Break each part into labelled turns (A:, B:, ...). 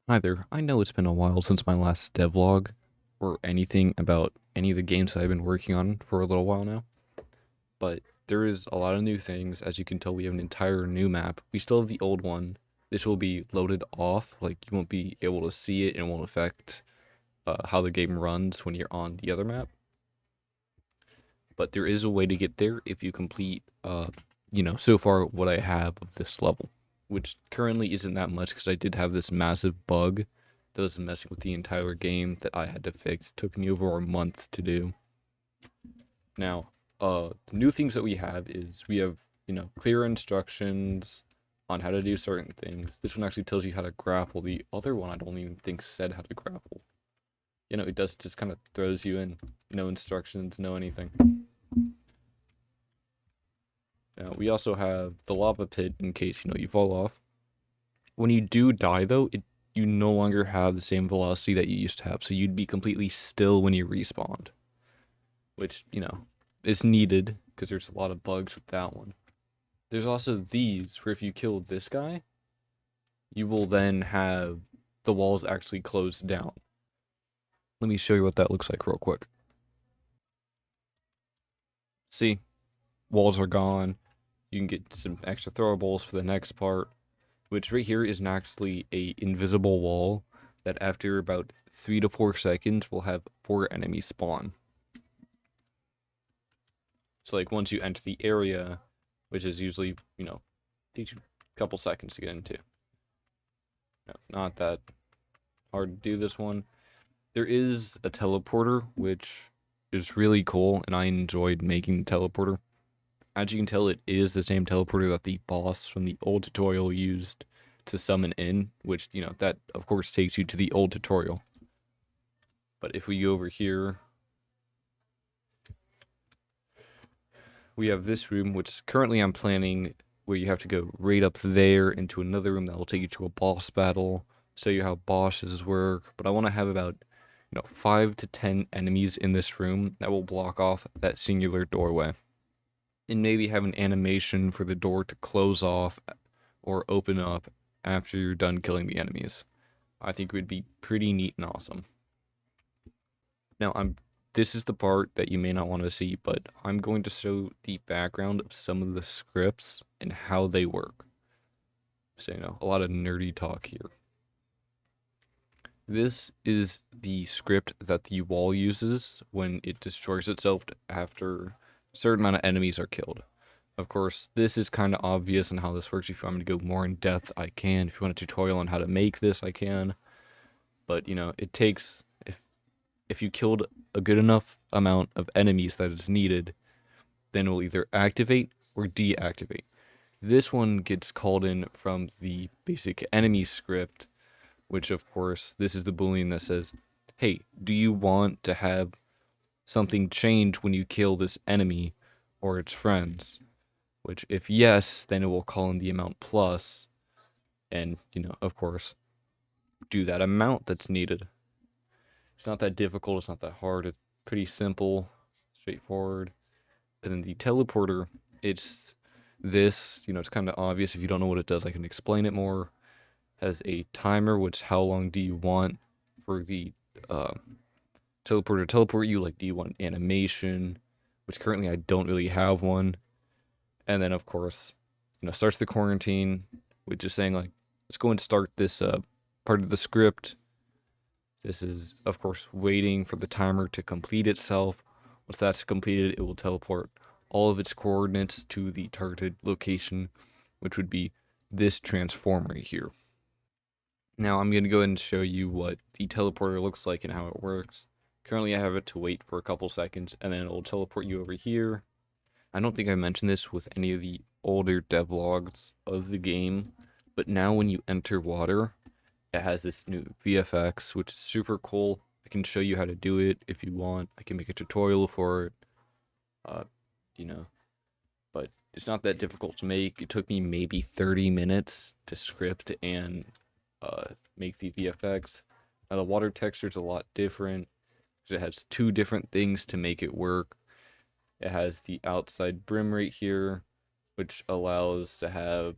A: Hi there. I know it's been a while since my last devlog or anything about any of the games that I've been working on for a little while now, but there is a lot of new things. As you can tell, we have an entire new map. We still have the old one. This will be loaded off, like you won't be able to see it and it won't affect how the game runs when you're on the other map. But there is a way to get there if you complete, so far what I have of this level, which currently isn't that much because I did have this massive bug that was messing with the entire game that I had to fix. It took me over a month to do. Now, the new things that we have is we have, clear instructions on how to do certain things. This one actually tells you how to grapple. The other one I don't even think said how to grapple. It does just kind of throws you in. No instructions, no anything. Now, we also have the lava pit in case, you fall off. When you do die, though, you no longer have the same velocity that you used to have, so you'd be completely still when you respawned, which, is needed because there's a lot of bugs with that one. There's also these, where if you kill this guy, you will then have the walls actually closed down. Let me show you what that looks like real quick. See, walls are gone. You can get some extra throwables for the next part, which right here is actually a invisible wall that after about 3 to 4 seconds will have 4 enemies spawn. So like once you enter the area, which is usually, takes you a couple seconds to get into. No, not that hard to do this one. There is a teleporter, which is really cool, and I enjoyed making the teleporter. As you can tell, it is the same teleporter that the boss from the old tutorial used to summon in, which, that of course takes you to the old tutorial. But if we go over here, we have this room, which currently I'm planning where you have to go right up there into another room that will take you to a boss battle, show you how bosses work. But I want to have about, 5 to 10 enemies in this room that will block off that singular doorway. And maybe have an animation for the door to close off or open up after you're done killing the enemies. I think it would be pretty neat and awesome. Now, this is the part that you may not want to see, but I'm going to show the background of some of the scripts and how they work. So, a lot of nerdy talk here. This is the script that the wall uses when it destroys itself after a certain amount of enemies are killed. Of course, this is kind of obvious on how this works. If you want me to go more in depth, I can. If you want a tutorial on how to make this, I can. But, it takes, if you killed a good enough amount of enemies that is needed, then it will either activate or deactivate. This one gets called in from the basic enemy script, which of course, this is the boolean that says, hey, do you want to have something change when you kill this enemy or its friends? Which if yes, then it will call in the amount plus, and, of course, do that amount that's needed. It's not that difficult, it's not that hard, it's pretty simple, straightforward. And then the teleporter, it's this, it's kind of obvious. If you don't know what it does, I can explain it more. Has a timer, which how long do you want for the uh, teleporter to teleport you? Like, do you want animation? Which currently I don't really have one. And then, of course, starts the quarantine, which is saying, like, let's go and start this part of the script. This is, of course, waiting for the timer to complete itself. Once that's completed, it will teleport all of its coordinates to the targeted location, which would be this transformer here. Now I'm going to go ahead and show you what the teleporter looks like and how it works. Currently I have it to wait for a couple seconds, and then it will teleport you over here. I don't think I mentioned this with any of the older devlogs of the game, but now when you enter water, it has this new VFX, which is super cool. I can show you how to do it if you want. I can make a tutorial for it, uh, you know, but it's not that difficult to make. It took me maybe 30 minutes to script and make the VFX. Now the water texture is a lot different because it has two different things to make it work. It has the outside brim right here, which allows to have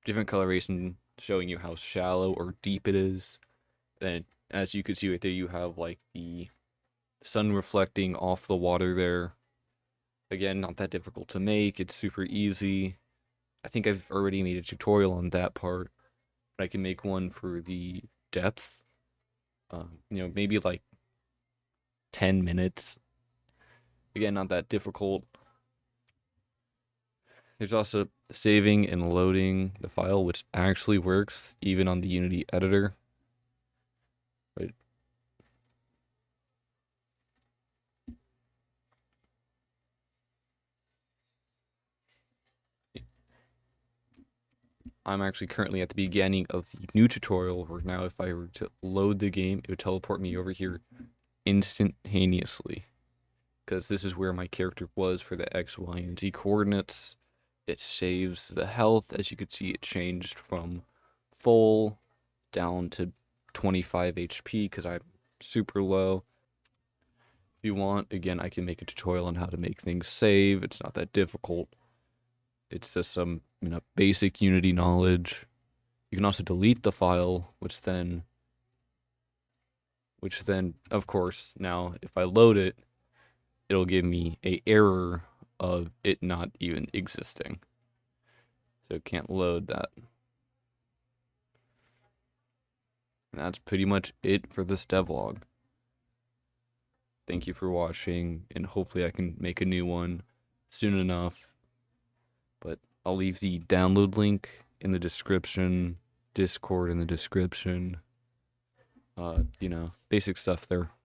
A: different coloration showing you how shallow or deep it is. And as you can see right there, you have like the sun reflecting off the water there. Again, not that difficult to make. It's super easy. I think I've already made a tutorial on that part. But I can make one for the depth. Maybe like 10 minutes. Again, not that difficult. There's also saving and loading the file, which actually works even on the Unity editor. Right? I'm actually currently at the beginning of the new tutorial where now if I were to load the game, it would teleport me over here instantaneously. Because this is where my character was for the X, Y, and Z coordinates. It saves the health. As you can see, it changed from full down to 25 HP because I'm super low. If you want, again, I can make a tutorial on how to make things save. It's not that difficult. It's just some, basic Unity knowledge. You can also delete the file, which then, of course, now if I load it, it'll give me a error of it not even existing. So it can't load that. And that's pretty much it for this devlog. Thank you for watching, and hopefully I can make a new one soon enough. But I'll leave the download link in the description, Discord in the description. Basic stuff there.